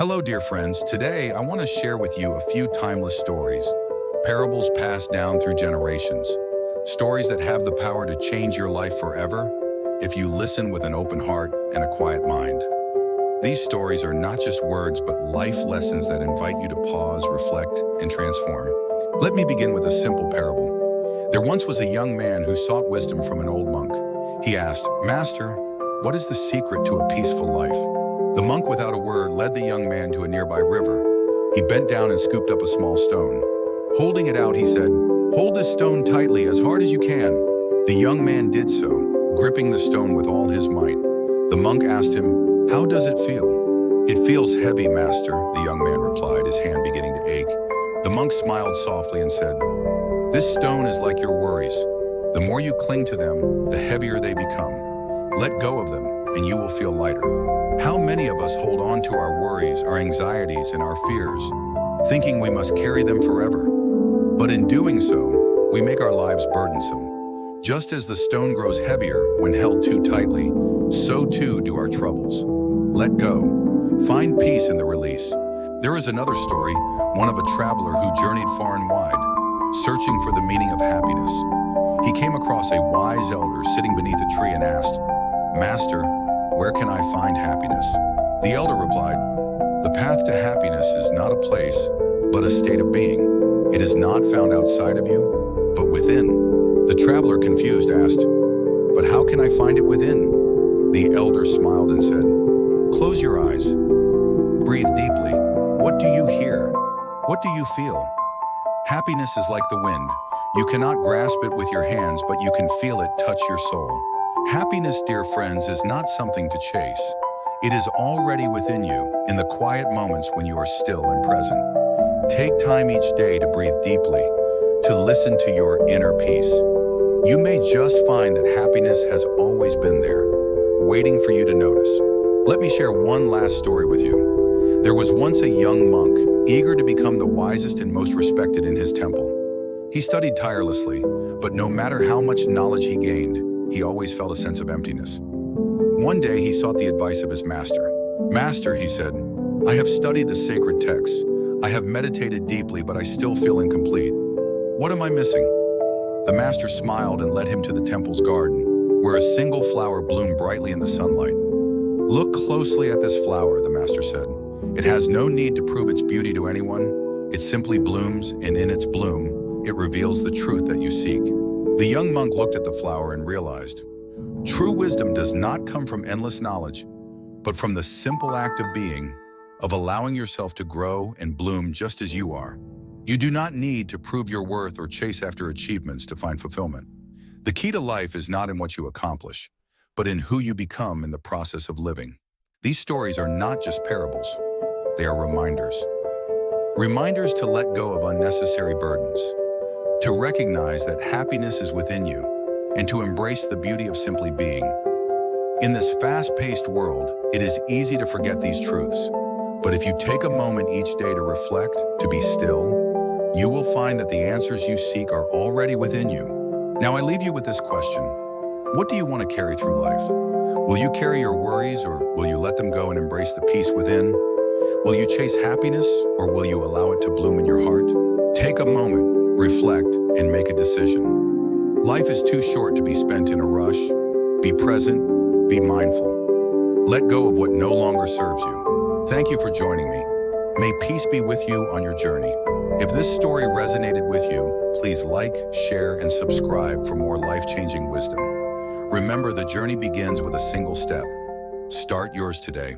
Hello, dear friends. Today, I want to share with you a few timeless stories, parables passed down through generations, stories that have the power to change your life forever if you listen with an open heart and a quiet mind. These stories are not just words, but life lessons that invite you to pause, reflect, and transform. Let me begin with a simple parable. There once was a young man who sought wisdom from an old monk. He asked, "Master, what is the secret to a peaceful life?" The monk, without a word, led the young man to a nearby river. He bent down and scooped up a small stone. Holding it out, he said, "Hold this stone tightly, as hard as you can." The young man did so, gripping the stone with all his might. The monk asked him, "How does it feel?" "It feels heavy, master," the young man replied, his hand beginning to ache. The monk smiled softly and said, "This stone is like your worries. The more you cling to them, the heavier they become. Let go of them, and you will feel lighter." How many of us hold on to our worries, our anxieties, and our fears, thinking we must carry them forever? But in doing so, we make our lives burdensome. Just as the stone grows heavier when held too tightly, so too do our troubles. Let go. Find peace in the release. There is another story, one of a traveler who journeyed far and wide, searching for the meaning of happiness. He came across a wise elder sitting beneath a tree and asked, "Master, where can I find happiness?" The elder replied, "The path to happiness is not a place, but a state of being. It is not found outside of you, but within." The traveler, confused, asked, "But how can I find it within?" The elder smiled and said, "Close your eyes. Breathe deeply. What do you hear? What do you feel? Happiness is like the wind. You cannot grasp it with your hands, but you can feel it touch your soul." Happiness, dear friends, is not something to chase. It is already within you, in the quiet moments when you are still and present. Take time each day to breathe deeply, to listen to your inner peace. You may just find that happiness has always been there, waiting for you to notice. Let me share one last story with you. There was once a young monk, eager to become the wisest and most respected in his temple. He studied tirelessly, but no matter how much knowledge he gained, he always felt a sense of emptiness. One day, he sought the advice of his master. "Master," he said, "I have studied the sacred texts. I have meditated deeply, but I still feel incomplete. What am I missing?" The master smiled and led him to the temple's garden, where a single flower bloomed brightly in the sunlight. "Look closely at this flower," the master said. "It has no need to prove its beauty to anyone. It simply blooms, and in its bloom, it reveals the truth that you seek." The young monk looked at the flower and realized, true wisdom does not come from endless knowledge, but from the simple act of being, of allowing yourself to grow and bloom just as you are. You do not need to prove your worth or chase after achievements to find fulfillment. The key to life is not in what you accomplish, but in who you become in the process of living. These stories are not just parables, they are reminders. Reminders to let go of unnecessary burdens, to recognize that happiness is within you, and to embrace the beauty of simply being. In this fast-paced world, it is easy to forget these truths, but if you take a moment each day to reflect, to be still, you will find that the answers you seek are already within you. Now I leave you with this question. What do you want to carry through life? Will you carry your worries, or will you let them go and embrace the peace within? Will you chase happiness, or will you allow it to bloom in your heart? Take a moment, reflect, and make a decision. Life is too short to be spent in a rush. Be present, be mindful. Let go of what no longer serves you. Thank you for joining me. May peace be with you on your journey. If this story resonated with you, please like, share, and subscribe for more life-changing wisdom. Remember, the journey begins with a single step. Start yours today.